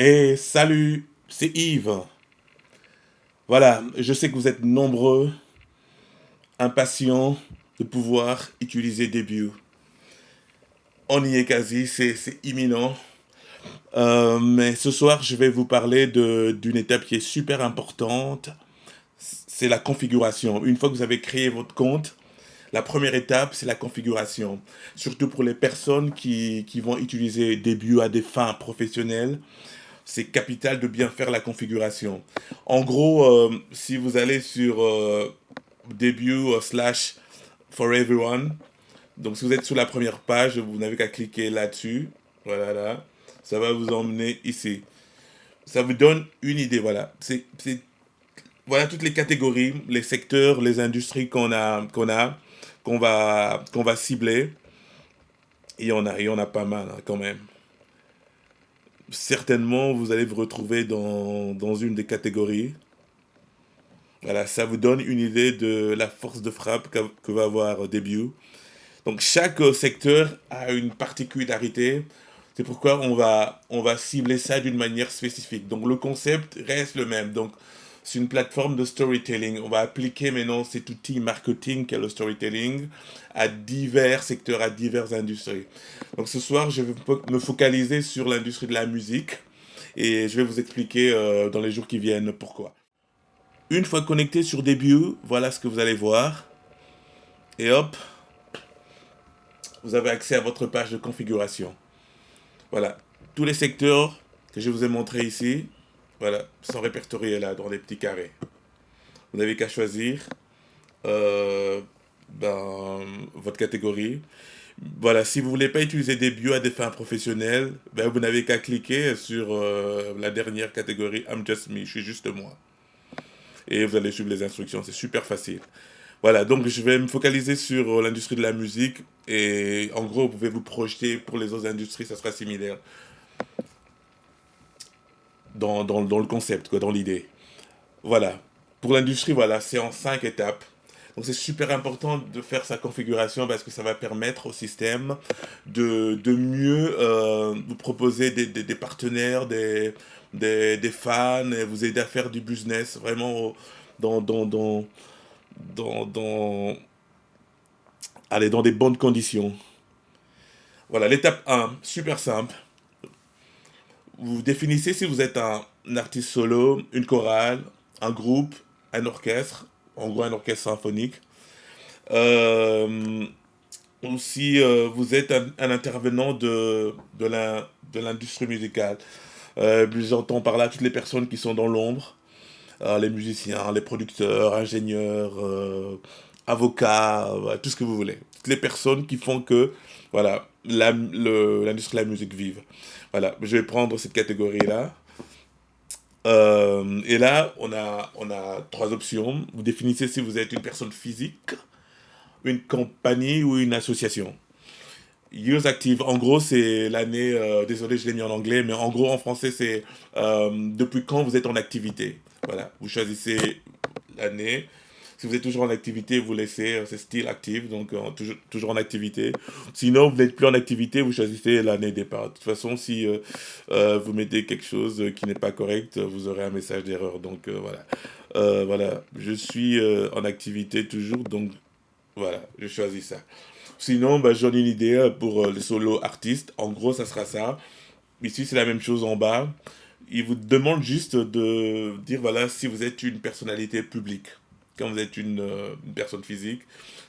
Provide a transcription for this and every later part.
Et salut, c'est Yves. Voilà, je sais que vous êtes nombreux, impatients de pouvoir utiliser Debut. On y est quasi, c'est imminent. Mais ce soir, je vais vous parler d'une étape qui est super importante. C'est la configuration. Une fois que vous avez créé votre compte, la première étape, c'est la configuration. Surtout pour les personnes qui vont utiliser Debut à des fins professionnelles. C'est capital de bien faire la configuration. En gros, si vous allez sur debut slash for everyone, donc si vous êtes sur la première page, vous n'avez qu'à cliquer là-dessus. Voilà, là. Ça va vous emmener ici. Ça vous donne une idée, voilà. Voilà toutes les catégories, les secteurs, les industries qu'on va cibler. Il y en a pas mal hein, quand même. Certainement, vous allez vous retrouver dans une des catégories. Voilà, ça vous donne une idée de la force de frappe que va avoir Debut. Donc chaque secteur a une particularité. C'est pourquoi on va cibler ça d'une manière spécifique. Donc le concept reste le même. Donc c'est une plateforme de storytelling. On va appliquer maintenant cet outil marketing qu'est le storytelling à divers secteurs, à diverses industries. Donc ce soir, je vais me focaliser sur l'industrie de la musique et je vais vous expliquer dans les jours qui viennent pourquoi. Une fois connecté sur Debut, voilà ce que vous allez voir. Et hop, vous avez accès à votre page de configuration. Voilà, tous les secteurs que je vous ai montrés ici, voilà, sont répertoriés là dans des petits carrés. Vous n'avez qu'à choisir euh, votre catégorie. Voilà, si vous voulez pas utiliser Debut à des fins professionnelles, ben, vous n'avez qu'à cliquer sur la dernière catégorie I'm Just Me, je suis juste moi. Et vous allez suivre les instructions, c'est super facile. Voilà, donc je vais me focaliser sur l'industrie de la musique et en gros, vous pouvez vous projeter pour les autres industries, ça sera similaire dans le concept, quoi, dans l'idée. Voilà, pour l'industrie, voilà, c'est en 5 étapes. Donc c'est super important de faire sa configuration parce que ça va permettre au système de mieux vous proposer des partenaires, des fans, et vous aider à faire du business vraiment dans, dans, dans, dans, allez, dans des bonnes conditions. Voilà, l'étape 1, super simple. Vous définissez si vous êtes un artiste solo, une chorale, un groupe, un orchestre, en gros un orchestre symphonique. Euh, ou si vous êtes un intervenant de l'industrie musicale. J'entends par là toutes les personnes qui sont dans l'ombre, les musiciens, les producteurs, ingénieurs, avocats, tout ce que vous voulez. Toutes les personnes qui font que voilà, l'industrie de la musique vive. Voilà, je vais prendre cette catégorie-là. Et là, on a 3 options. Vous définissez si vous êtes une personne physique, une compagnie ou une association. Years Active, en gros, c'est l'année. Désolé, je l'ai mis en anglais, mais en gros, en français, c'est depuis quand vous êtes en activité. Voilà, vous choisissez l'année. Si vous êtes toujours en activité, vous laissez, c'est still active, donc toujours en activité. Sinon, vous n'êtes plus en activité, vous choisissez l'année départ. De toute façon, si vous mettez quelque chose qui n'est pas correct, vous aurez un message d'erreur. Donc voilà. Voilà, je suis en activité toujours, donc voilà, je choisis ça. Sinon, bah, j'en ai une idée pour les solo artistes. En gros, ça sera ça. Ici, c'est la même chose en bas. Il vous demande juste de dire, voilà, si vous êtes une personnalité publique. Quand vous êtes une personne physique.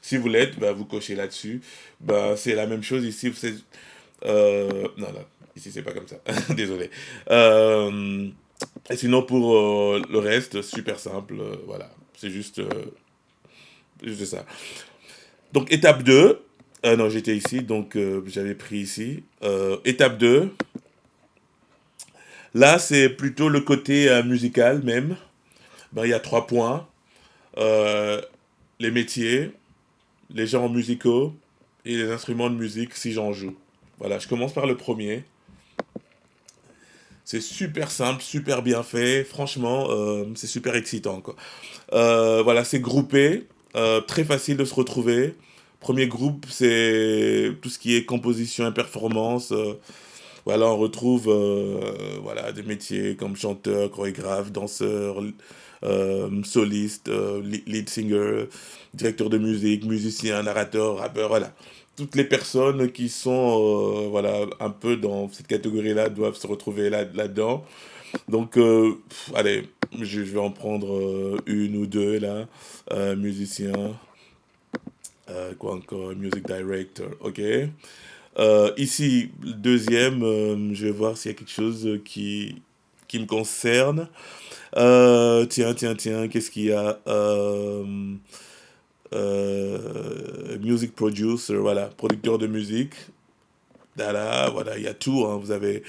Si vous l'êtes, bah, vous cochez là-dessus. Bah, c'est la même chose ici. Non, non, ici, c'est pas comme ça. Désolé. Euh, et sinon, pour le reste, super simple. Voilà. C'est juste ça. Donc, étape 2. Non, j'étais ici, donc j'avais pris ici. Étape 2. Là, c'est plutôt le côté musical même. Ben, il y a 3 points. Euh, les métiers, les genres musicaux et les instruments de musique si j'en joue. Voilà, je commence par le premier. C'est super simple, super bien fait. Franchement, c'est super excitant, quoi. Voilà, c'est groupé, très facile de se retrouver. Premier groupe, c'est tout ce qui est composition et performance. Voilà, on retrouve voilà, des métiers comme chanteur, chorégraphe, danseur, soliste, lead singer, directeur de musique, musicien, narrateur, rappeur, voilà. Toutes les personnes qui sont voilà, un peu dans cette catégorie-là doivent se retrouver là-dedans. Donc, allez, je vais en prendre une ou deux là. Musicien, quoi encore, music director, ok. Ici, le deuxième, je vais voir s'il y a quelque chose qui me concerne. Tiens, qu'est-ce qu'il y a music producer, voilà, producteur de musique. Voilà, il y a tout, hein. Vous avez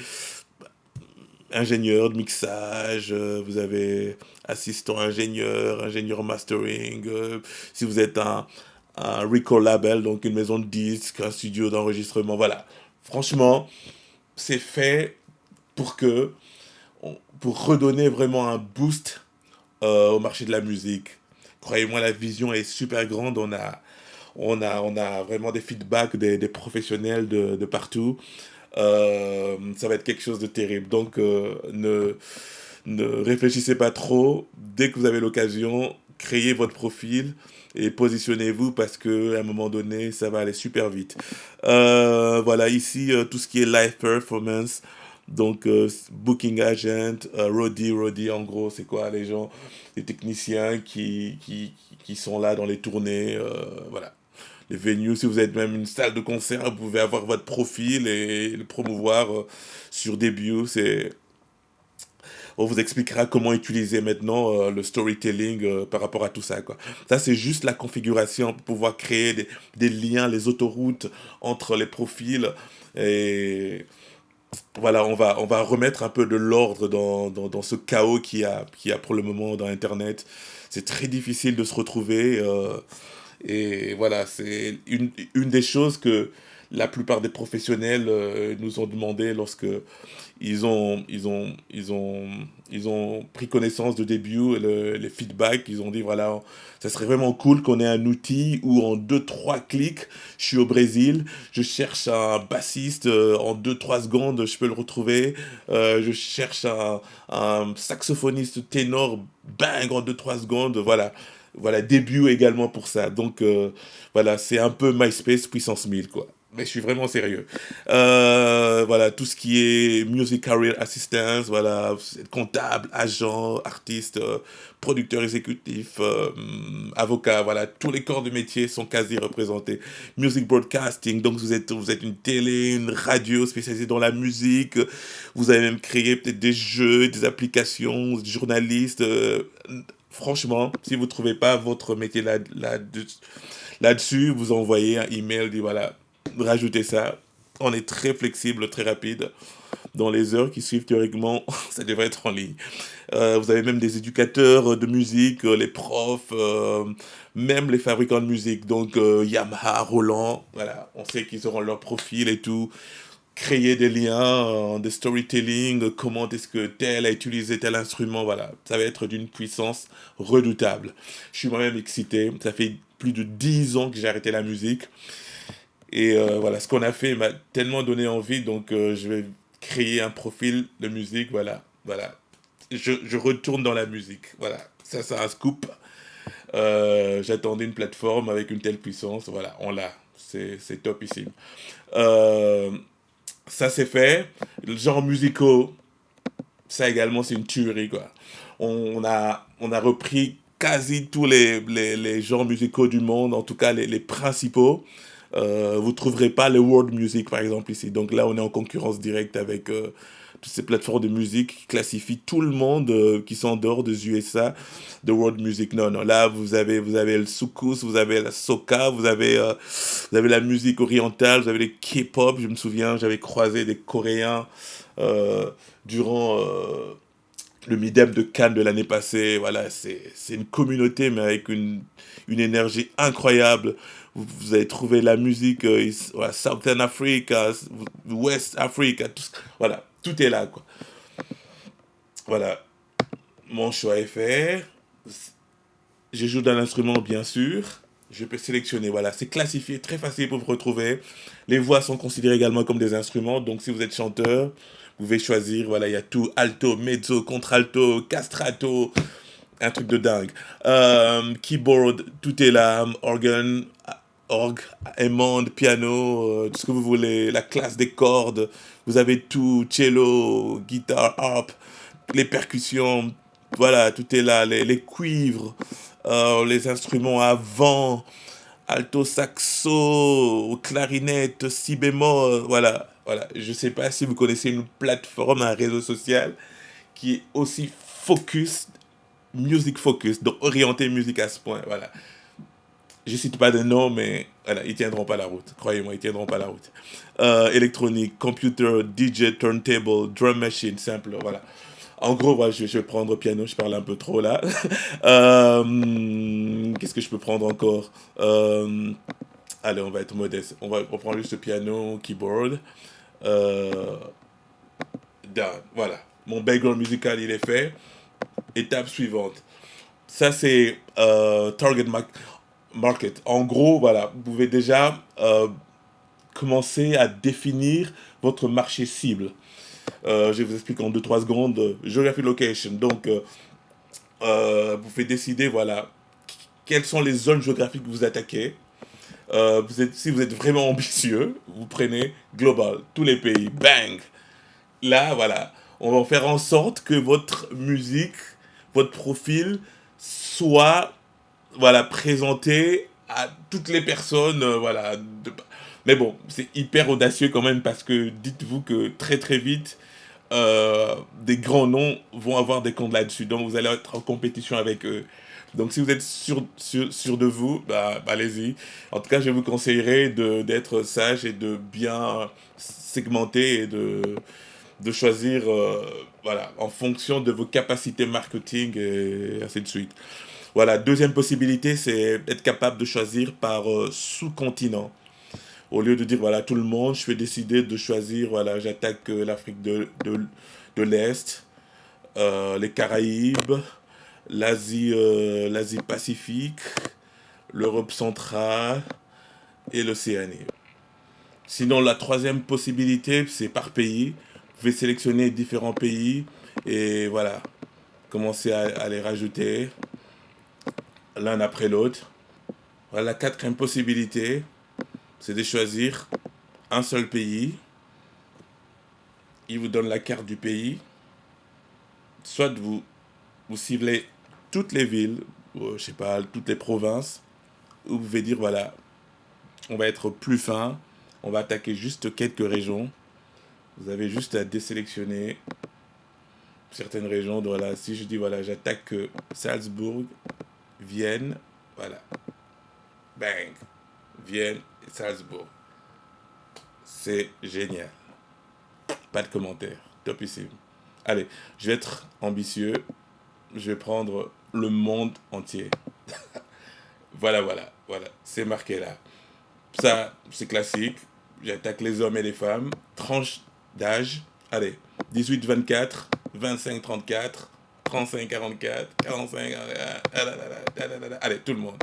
ingénieur de mixage, vous avez assistant ingénieur, ingénieur mastering, si vous êtes un record label, donc une maison de disques, un studio d'enregistrement, voilà. Franchement, c'est fait pour que, pour redonner vraiment un boost au marché de la musique. Croyez-moi, la vision est super grande. On a vraiment des feedbacks des professionnels de partout. Ça va être quelque chose de terrible. Donc, ne réfléchissez pas trop. Dès que vous avez l'occasion, créez votre profil et positionnez-vous parce que à un moment donné, ça va aller super vite. Voilà, ici, tout ce qui est live performance. Donc, booking agent, roadie, en gros, c'est quoi les gens, les techniciens qui sont là dans les tournées, voilà. Les venues, si vous êtes même une salle de concert, vous pouvez avoir votre profil et le promouvoir sur Debut. On vous expliquera comment utiliser maintenant le storytelling par rapport à tout ça, quoi. Ça, c'est juste la configuration pour pouvoir créer des liens, les autoroutes entre les profils. Et voilà, on va remettre un peu de l'ordre dans ce chaos qu'il y a pour le moment dans Internet. C'est très difficile de se retrouver. Et voilà, c'est une des choses que la plupart des professionnels nous ont demandé lorsque ils ont pris connaissance de début, les feedbacks, ils ont dit voilà, ça serait vraiment cool qu'on ait un outil où en deux trois clics, je suis au Brésil, je cherche un bassiste, en deux trois secondes, je peux le retrouver, je cherche un saxophoniste ténor, bang, en deux trois secondes, voilà. Voilà, début également pour ça. Donc, voilà, c'est un peu MySpace puissance 1000 quoi. Mais je suis vraiment sérieux. Voilà, tout ce qui est Music Career Assistance, voilà, comptable, agent, artiste, producteur exécutif, avocat, voilà, tous les corps de métier sont quasi représentés. Music Broadcasting, donc vous êtes une télé, une radio spécialisée dans la musique, vous avez même créé peut-être des jeux, des applications, journaliste. Franchement, si vous ne trouvez pas votre métier là-dessus, vous envoyez un email, dit voilà, rajoutez ça. On est très flexible, très rapide. Dans les heures qui suivent, théoriquement, ça devrait être en ligne. Vous avez même des éducateurs de musique, les profs, même les fabricants de musique. Donc, Yamaha, Roland, voilà, on sait qu'ils auront leur profil et tout. Créer des liens, des storytelling, comment est-ce que tel a utilisé tel instrument, voilà. Ça va être d'une puissance redoutable. Je suis moi-même excité. Ça fait plus de 10 ans que j'ai arrêté la musique. Et voilà, ce qu'on a fait m'a tellement donné envie, donc je vais créer un profil de musique, voilà, voilà. Je retourne dans la musique, voilà. Ça, c'est un scoop. J'attendais une plateforme avec une telle puissance, voilà, on l'a. C'est topissime. Euh, Ça, c'est fait. Le genre musicaux, ça également, c'est une tuerie, quoi. On a repris quasi tous les genres musicaux du monde, en tout cas les principaux. Vous ne trouverez pas le world music, par exemple, ici. Donc là, on est en concurrence directe avec toutes ces plateformes de musique qui classifient tout le monde qui sont en dehors des USA de world music. Non, non, là, vous avez le soukous, vous avez la soca, vous avez la musique orientale, vous avez les K-pop. Je me souviens, j'avais croisé des Coréens euh, durant le Midem de Cannes de l'année passée. Voilà, c'est une communauté, mais avec une énergie incroyable. Vous avez trouvé la musique, voilà, Southern Africa, West Africa, voilà, tout est là, quoi. Voilà, mon choix est fait. Je joue d'un instrument, bien sûr. Je peux sélectionner, voilà, c'est classifié, très facile pour vous retrouver. Les voix sont considérées également comme des instruments, donc si vous êtes chanteur, vous pouvez choisir, voilà, il y a tout, alto, mezzo, contralto, castrato, un truc de dingue. Keyboard, tout est là, orgue, Hammond, piano, tout ce que vous voulez, la classe des cordes, vous avez tout, cello, guitare, harpe, les percussions, voilà, tout est là, les cuivres, les instruments à vent, alto saxo, clarinette, si bémol, voilà, voilà. Je sais pas si vous connaissez une plateforme, un réseau social qui est aussi focus, music focus, donc orienté musique à ce point, voilà. Je cite pas de nom, mais voilà, ils tiendront pas la route. Croyez-moi, ils tiendront pas la route. Électronique, computer, DJ, turntable, drum machine, simple, voilà. En gros, voilà, je vais prendre piano, je parle un peu trop là. Qu'est-ce que je peux prendre encore? Allez, on va être modeste. On va reprendre juste le piano, keyboard. Euh, Done. Voilà. Mon background musical, il est fait. Étape suivante. Ça, c'est market. En gros, voilà, vous pouvez déjà commencer à définir votre marché cible. Je vais vous expliquer en deux trois secondes. Geography location. Donc, vous pouvez décider, voilà, quelles sont les zones géographiques que vous attaquez. Si vous êtes vraiment ambitieux, vous prenez global, tous les pays, bang. Là, voilà, on va faire en sorte que votre musique, votre profil soit, voilà, présenté à toutes les personnes, voilà. Mais bon, c'est hyper audacieux quand même parce que dites-vous que très très vite, des grands noms vont avoir des comptes là-dessus. Donc vous allez être en compétition avec eux. Donc si vous êtes sûr de vous, bah, allez-y. En tout cas, je vous conseillerais d'être sage et de bien segmenter et de choisir voilà, en fonction de vos capacités marketing et ainsi de suite. Voilà, deuxième possibilité, c'est être capable de choisir par sous-continent. Au lieu de dire, voilà, tout le monde, je vais décider de choisir, voilà, j'attaque l'Afrique de l'Est, les Caraïbes, l'Asie Pacifique, l'Europe centrale et l'Océanie. Sinon, la troisième possibilité, c'est par pays. Vous pouvez sélectionner différents pays et voilà, commencer à les rajouter l'un après l'autre. Voilà, la quatrième possibilité, c'est de choisir un seul pays. Il vous donne la carte du pays. Soit vous ciblez toutes les villes, je sais pas, toutes les provinces, ou vous pouvez dire, voilà, on va être plus fin, on va attaquer juste quelques régions. Vous avez juste à désélectionner certaines régions. Voilà, si je dis, voilà, j'attaque Salzbourg, Vienne, voilà, bang, Vienne et Salzbourg. C'est génial. Pas de commentaires. Topissime. Allez, je vais être ambitieux. Je vais prendre le monde entier. Voilà, voilà, voilà. C'est marqué là. Ça, c'est classique. J'attaque les hommes et les femmes. Tranche d'âge. Allez, 18-24, 25-34, 35-44, 45... Allez, tout le monde.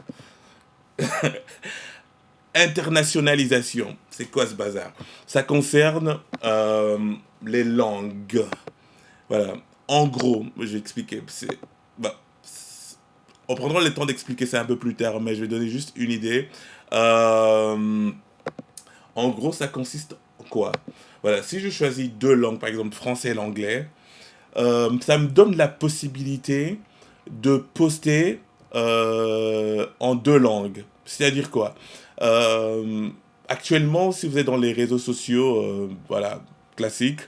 Internationalisation. C'est quoi ce bazar? Ça concerne les langues. Voilà. En gros, je vais expliquer. Bah, on prendra le temps d'expliquer ça un peu plus tard, mais je vais donner juste une idée. Euh, En gros, ça consiste en quoi? Voilà, si je choisis deux langues, par exemple français et l'anglais, ça me donne la possibilité de poster en deux langues. C'est-à-dire quoi? Euh, Actuellement, si vous êtes dans les réseaux sociaux, voilà, classiques,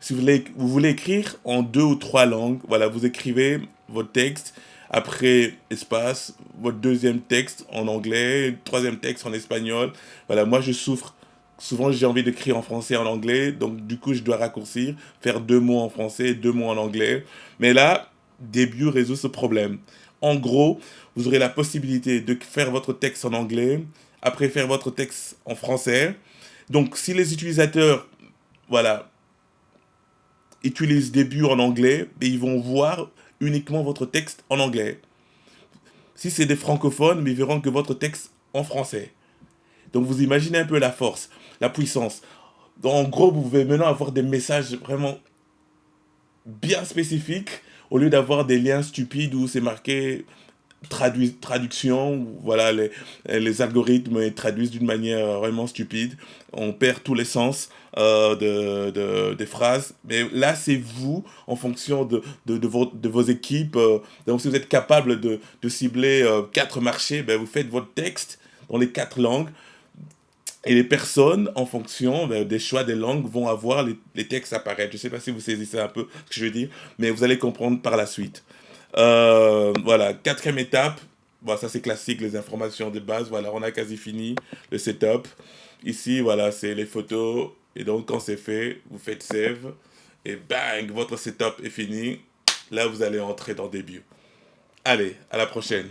si vous voulez écrire en deux ou trois langues, voilà, vous écrivez votre texte, après espace, votre deuxième texte en anglais, troisième texte en espagnol. Voilà, moi je souffre. Souvent j'ai envie d'écrire en français et en anglais, donc du coup je dois raccourcir, faire deux mots en français et deux mots en anglais. Mais là, Début résout ce problème. En gros, vous aurez la possibilité de faire votre texte en anglais, après faire votre texte en français. Donc si les utilisateurs, voilà, utilisent début en anglais et ils vont voir uniquement votre texte en anglais. Si c'est des francophones, ils verront que votre texte en français. Donc vous imaginez un peu la force, la puissance. Donc, en gros, vous pouvez maintenant avoir des messages vraiment bien spécifiques au lieu d'avoir des liens stupides où c'est marqué traduction, voilà, les algorithmes traduisent d'une manière vraiment stupide. On perd tous les sens des phrases. Mais là, c'est vous, en fonction de vos équipes. Donc, si vous êtes capable de cibler 4 marchés, ben, vous faites votre texte dans les 4 langues. Et les personnes, en fonction des choix des langues, vont avoir les textes apparaître. Je ne sais pas si vous saisissez un peu ce que je veux dire, mais vous allez comprendre par la suite. Voilà, quatrième étape. Bon, ça c'est classique, les informations de base. Voilà, on a quasi fini le setup. Ici, voilà, c'est les photos. Et donc, quand c'est fait, vous faites save. Et bang, votre setup est fini. Là, vous allez entrer dans Debut. Allez, à la prochaine.